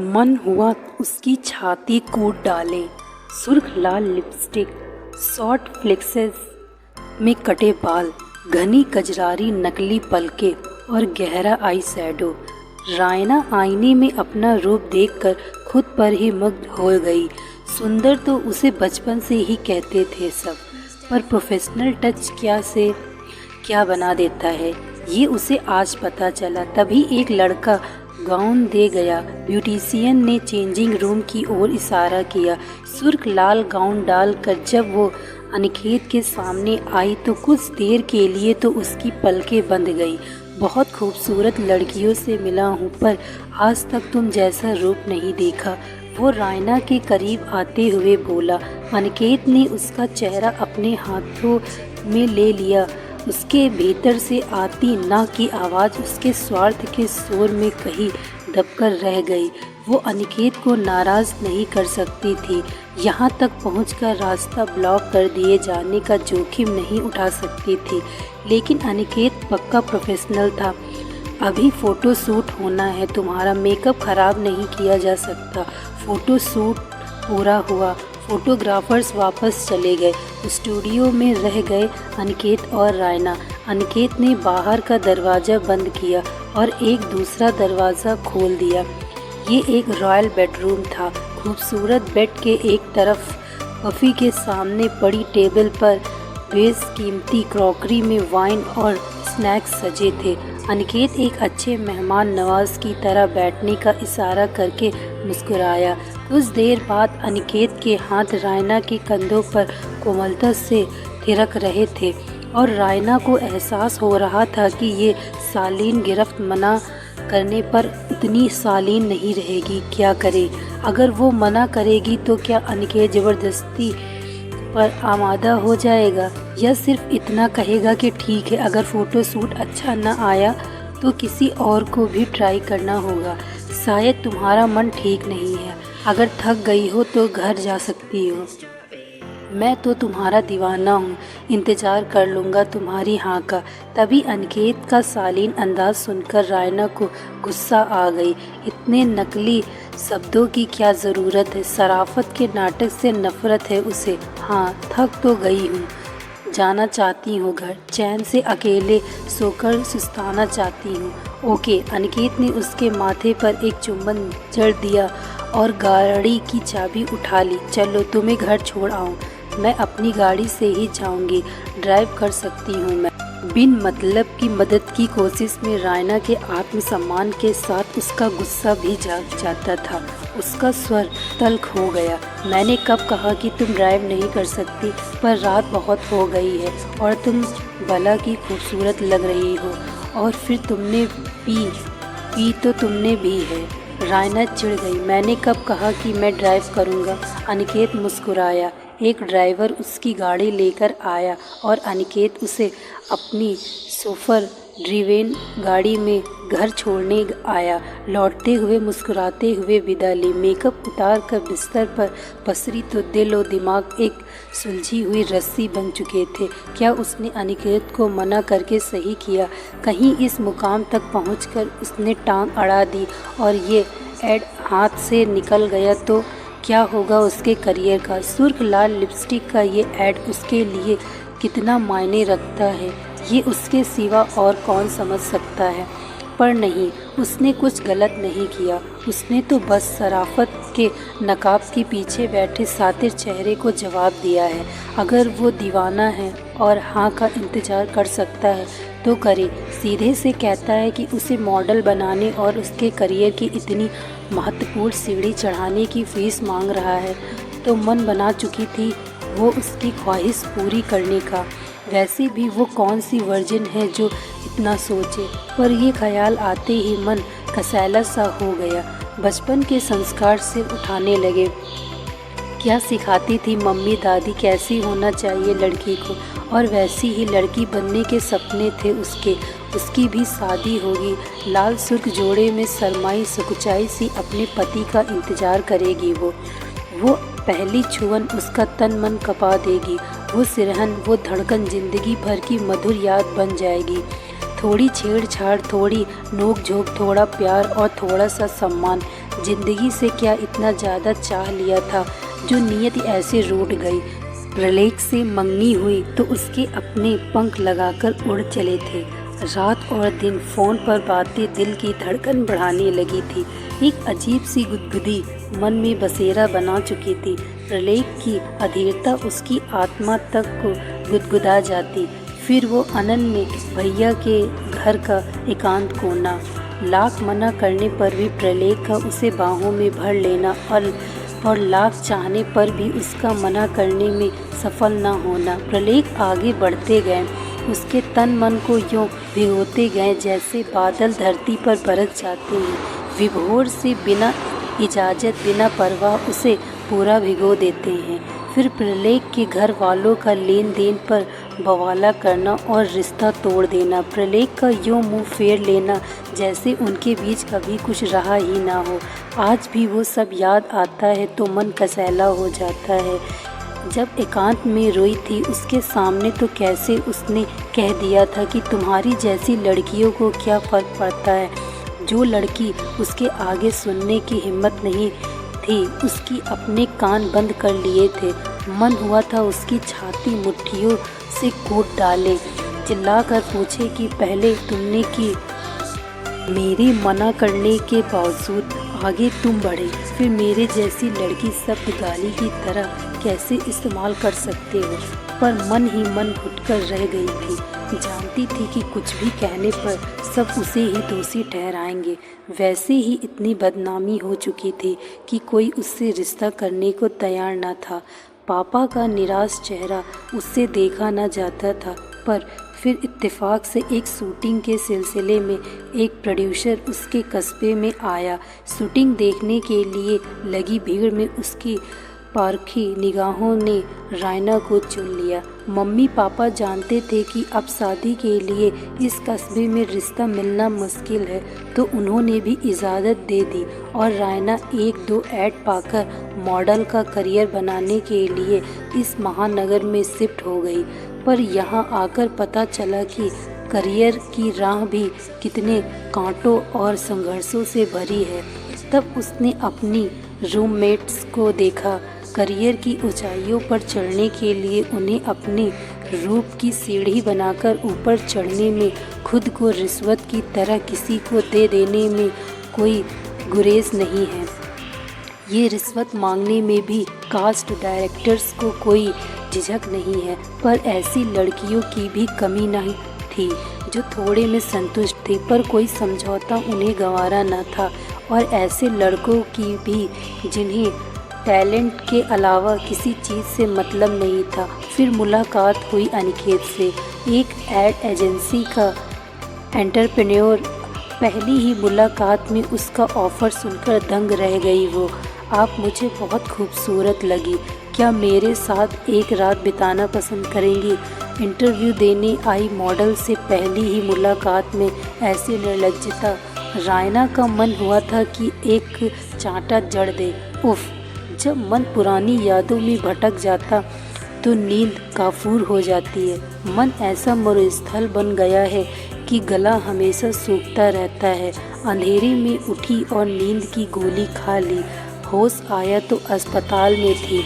मन हुआ उसकी छाती कूट डाले। सुर्ख लाल लिपस्टिक, शॉर्ट फ्लेक्सेस में कटे बाल, घनी कजरारी नकली पलके और गहरा आई शैडो। रायना आईने में अपना रूप देखकर खुद पर ही मुग्ध हो गई। सुंदर तो उसे बचपन से ही कहते थे सब, पर प्रोफेशनल टच क्या से क्या बना देता है ये उसे आज पता चला। तभी एक लड़का गाउन दे गया। ब्यूटिशियन ने चेंजिंग रूम की ओर इशारा किया। सुर्ख लाल गाउन डालकर जब वो अनिकेत के सामने आई तो कुछ देर के लिए तो उसकी पलकें बंद गई। बहुत खूबसूरत लड़कियों से मिला हूँ पर आज तक तुम जैसा रूप नहीं देखा, वो रायना के करीब आते हुए बोला। अनिकेत ने उसका चेहरा अपने हाथों में ले लिया। उसके भीतर से आती ना की आवाज़ उसके स्वार्थ के शोर में कहीं दबकर रह गई। वो अनिकेत को नाराज़ नहीं कर सकती थी, यहाँ तक पहुंचकर रास्ता ब्लॉक कर दिए जाने का जोखिम नहीं उठा सकती थी। लेकिन अनिकेत पक्का प्रोफेशनल था। अभी फ़ोटो शूट होना है, तुम्हारा मेकअप ख़राब नहीं किया जा सकता। फ़ोटो शूट पूरा हुआ, फोटोग्राफर्स वापस चले गए। स्टूडियो में रह गए अनिकेत और रायना। अनिकेत ने बाहर का दरवाज़ा बंद किया और एक दूसरा दरवाज़ा खोल दिया। ये एक रॉयल बेडरूम था। खूबसूरत बेड के एक तरफ पफ़ी के सामने पड़ी टेबल पर बेशकीमती क्रॉकरी में वाइन और स्नैक्स सजे थे। अनिकेत एक अच्छे मेहमान नवाज की तरह बैठने का इशारा करके मुस्कुराया। कुछ देर बाद अनिकेत के हाथ रायना के कंधों पर कोमलता से थिरक रहे थे और रायना को एहसास हो रहा था कि ये शालीन गिरफ्त मना करने पर उतनी शालीन नहीं रहेगी। क्या करे? अगर वो मना करेगी तो क्या अनिकेत ज़बरदस्ती पर आमादा हो जाएगा या सिर्फ इतना कहेगा कि ठीक है, अगर फ़ोटो शूट अच्छा न आया तो किसी और को भी ट्राई करना होगा। शायद तुम्हारा मन ठीक नहीं है, अगर थक गई हो तो घर जा सकती हो। मैं तो तुम्हारा दीवाना हूँ, इंतज़ार कर लूँगा तुम्हारी हाँ का। तभी अनिकेत का शालीन अंदाज सुनकर रायना को गुस्सा आ गई। इतने नकली शब्दों की क्या ज़रूरत है? शराफत के नाटक से नफ़रत है उसे। हाँ, थक तो गई हूँ, जाना चाहती हूँ घर, चैन से अकेले सोकर सुस्ताना चाहती हूँ। ओके। अनिकेत ने उसके माथे पर एक चुंबन जड़ दिया और गाड़ी की चाबी उठा ली। चलो तुम्हें घर छोड़ आऊँ, मैं अपनी गाड़ी से ही जाऊंगी, ड्राइव कर सकती हूँ मैं। बिन मतलब की मदद की कोशिश में रायना के आत्मसम्मान के साथ उसका गुस्सा भी जाग जाता था। उसका स्वर तल्ख हो गया। मैंने कब कहा कि तुम ड्राइव नहीं कर सकती? पर रात बहुत हो गई है और तुम भला की खूबसूरत लग रही हो। और फिर तुमने पी तो तुमने भी है। रायना चिढ़ गई। मैंने कब कहा कि मैं ड्राइव करूँगा? अनिकेत मुस्कुराया। एक ड्राइवर उसकी गाड़ी लेकर आया और अनिकेत उसे अपनी सोफर ड्रिवेन गाड़ी में घर छोड़ने आया। लौटते हुए मुस्कुराते हुए विदा ली। मेकअप उतार कर बिस्तर पर पसरी तो दिल और दिमाग एक सुलझी हुई रस्सी बन चुके थे। क्या उसने अनिकेत को मना करके सही किया? कहीं इस मुकाम तक पहुंचकर उसने टांग अड़ा दी और ये एड हाथ से निकल गया तो क्या होगा उसके करियर का? सुर्ख लाल लिपस्टिक का ये ऐड उसके लिए कितना मायने रखता है ये उसके सिवा और कौन समझ सकता है। पर नहीं, उसने कुछ गलत नहीं किया। उसने तो बस शराफत के नकाब के पीछे बैठे सातिर चेहरे को जवाब दिया है। अगर वो दीवाना है और हाँ का इंतज़ार कर सकता है तो करे। सीधे से कहता है कि उसे मॉडल बनाने और उसके करियर की इतनी महत्वपूर्ण सीढ़ी चढ़ाने की फ़ीस मांग रहा है तो मन बना चुकी थी वो उसकी ख्वाहिश पूरी करने का। वैसे भी वो कौन सी वर्जिन है जो इतना सोचे? पर ये ख्याल आते ही मन कसैला सा हो गया। बचपन के संस्कार से उठाने लगे। क्या सिखाती थी मम्मी दादी कैसी होना चाहिए लड़की को, और वैसी ही लड़की बनने के सपने थे उसके। उसकी भी शादी होगी। लाल सुर्ख जोड़े में शर्माई सकुचाई सी अपने पति का इंतज़ार करेगी वो पहली छुअन उसका तन मन कपा देगी। वो सिरहन, वो धड़कन जिंदगी भर की मधुर याद बन जाएगी। थोड़ी छेड़छाड़, थोड़ी नोक झोंक, थोड़ा प्यार और थोड़ा सा सम्मान, जिंदगी से क्या इतना ज़्यादा चाह लिया था जो नीयत ऐसे रूठ गई। प्रलेख से मंगनी हुई तो उसके अपने पंख लगाकर उड़ चले थे। रात और दिन फ़ोन पर बातें दिल की धड़कन बढ़ाने लगी थी। एक अजीब सी गुदगुदी मन में बसेरा बना चुकी थी। प्रलेख की अधीरता उसकी आत्मा तक को गुदगुदा जाती। फिर वो अनन में भैया के घर का एकांत कोना, लाख मना करने पर भी प्रलेख का उसे बाहों में भर लेना और लाख चाहने पर भी उसका मना करने में सफल न होना। प्रलेख आगे बढ़ते गए, उसके तन मन को यूं भिगोते गए जैसे बादल धरती पर बरस जाते हैं। विभोर से बिना इजाज़त बिना परवाह उसे पूरा भिगो देते हैं। फिर प्रलेख के घर वालों का लेन देन पर बवाला करना और रिश्ता तोड़ देना। प्रलेख का यूं मुंह फेर लेना जैसे उनके बीच कभी कुछ रहा ही ना हो। आज भी वो सब याद आता है तो मन कसैला हो जाता है। जब एकांत में रोई थी उसके सामने तो कैसे उसने कह दिया था कि तुम्हारी जैसी लड़कियों को क्या फ़र्क पड़ता है। जो लड़की उसके आगे सुनने की हिम्मत नहीं थी उसकी अपने कान बंद कर लिए थे। मन हुआ था उसकी छाती मुट्ठियों से कूट डाले, चिल्लाकर पूछे कि पहले तुमने की। मेरे मना करने के बावजूद आगे तुम बढ़े, फिर मेरे जैसी लड़की सब गाली की तरह कैसे इस्तेमाल कर सकते हो। पर मन ही मन घुटकर रह गई थी। जानती थी कि कुछ भी कहने पर सब उसे ही दोषी ठहराएंगे। वैसे ही इतनी बदनामी हो चुकी थी कि कोई उससे रिश्ता करने को तैयार न था। पापा का निराश चेहरा उससे देखा न जाता था। पर फिर इत्तेफाक से एक शूटिंग के सिलसिले में एक प्रोड्यूसर उसके कस्बे में आया। शूटिंग देखने के लिए लगी भीड़ में उसकी पारखी निगाहों ने रायना को चुन लिया। मम्मी पापा जानते थे कि अब शादी के लिए इस कस्बे में रिश्ता मिलना मुश्किल है, तो उन्होंने भी इजाज़त दे दी और रायना एक दो ऐड पाकर मॉडल का करियर बनाने के लिए इस महानगर में शिफ्ट हो गई। पर यहाँ आकर पता चला कि करियर की राह भी कितने कांटों और संघर्षों से भरी है। तब उसने अपनी रूममेट्स को देखा। करियर की ऊंचाइयों पर चढ़ने के लिए उन्हें अपने रूप की सीढ़ी बनाकर ऊपर चढ़ने में, खुद को रिश्वत की तरह किसी को दे देने में कोई गुरेज नहीं है। ये रिश्वत मांगने में भी कास्ट डायरेक्टर्स को कोई झिझक नहीं है। पर ऐसी लड़कियों की भी कमी नहीं थी जो थोड़े में संतुष्ट थी, पर कोई समझौता उन्हें गंवारा न था। और ऐसे लड़कों की भी जिन्हें टैलेंट के अलावा किसी चीज़ से मतलब नहीं था। फिर मुलाकात हुई अनिकेत से, एक एड एजेंसी का एंटरप्रेन्योर। पहली ही मुलाकात में उसका ऑफ़र सुनकर दंग रह गई वो। आप मुझे बहुत खूबसूरत लगी, क्या मेरे साथ एक रात बिताना पसंद करेंगी। इंटरव्यू देने आई मॉडल से पहली ही मुलाकात में ऐसी निर्लज्जता। रायना का मन हुआ था कि एक चांटा जड़ दे। उफ, जब मन पुरानी यादों में भटक जाता तो नींद काफूर हो जाती है। मन ऐसा मरुस्थल बन गया है कि गला हमेशा सूखता रहता है। अंधेरे में उठी और नींद की गोली खा ली। होश आया तो अस्पताल में थी।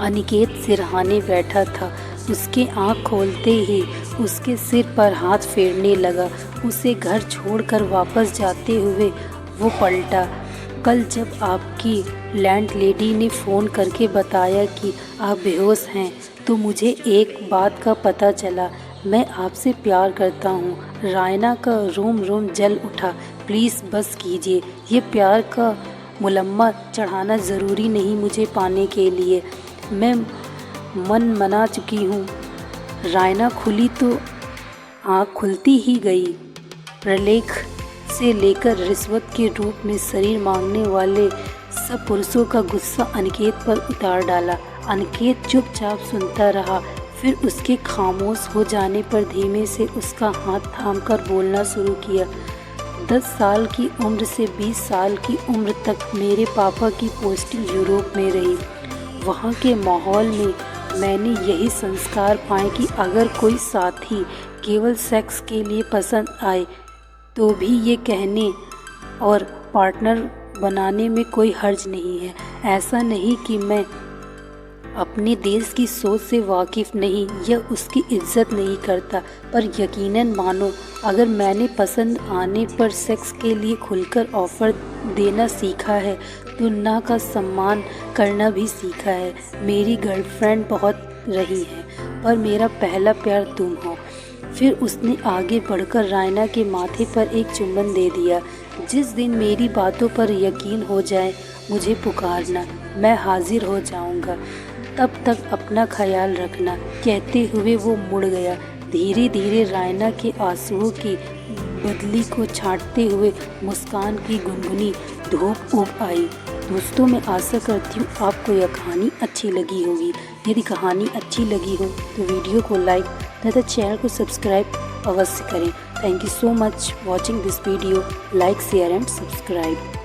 अनिकेत सिरहाने बैठा था। उसके आँख खोलते ही उसके सिर पर हाथ फेरने लगा। उसे घर छोड़कर वापस जाते हुए वो पलटा। कल जब आपकी लैंडलेडी ने फ़ोन करके बताया कि आप बेहोश हैं तो मुझे एक बात का पता चला। मैं आपसे प्यार करता हूँ। रायना का रोम रोम जल उठा। प्लीज़ बस कीजिए। ये प्यार का मुलम्मा चढ़ाना ज़रूरी नहीं मुझे पाने के लिए। मैं मन मना चुकी हूँ। रायना खुली तो आँख खुलती ही गई। प्रलेख से लेकर रिश्वत के रूप में शरीर मांगने वाले सब पुरुषों का गुस्सा अनिकेत पर उतार डाला। अनिकेत चुपचाप सुनता रहा। फिर उसके खामोश हो जाने पर धीमे से उसका हाथ थामकर बोलना शुरू किया। 10 साल की उम्र से 20 साल की उम्र तक मेरे पापा की पोस्टिंग यूरोप में रही। वहाँ के माहौल में मैंने यही संस्कार पाए कि अगर कोई साथी केवल सेक्स के लिए पसंद आए तो भी ये कहने और पार्टनर बनाने में कोई हर्ज नहीं है। ऐसा नहीं कि मैं अपने देश की सोच से वाकिफ़ नहीं या उसकी इज्जत नहीं करता, पर यकीनन मानो, अगर मैंने पसंद आने पर सेक्स के लिए खुलकर ऑफ़र देना सीखा है तो ना का सम्मान करना भी सीखा है। मेरी गर्लफ्रेंड बहुत रही है, पर मेरा पहला प्यार तुम हो। फिर उसने आगे बढ़कर रायना के माथे पर एक चुम्बन दे दिया। जिस दिन मेरी बातों पर यकीन हो जाए मुझे पुकारना, मैं हाजिर हो जाऊंगा। तब तक अपना ख्याल रखना। कहते हुए वो मुड़ गया। धीरे धीरे रायना के आंसुओं की बदली को छांटते हुए मुस्कान की गुनगुनी धूप उब आई। दोस्तों, मैं आशा करती हूँ आपको यह कहानी अच्छी लगी होगी। यदि कहानी अच्छी लगी हो तो वीडियो को लाइक तथा चैनल को सब्सक्राइब अवश्य करें। Thank you so much watching this video. Like, share and subscribe.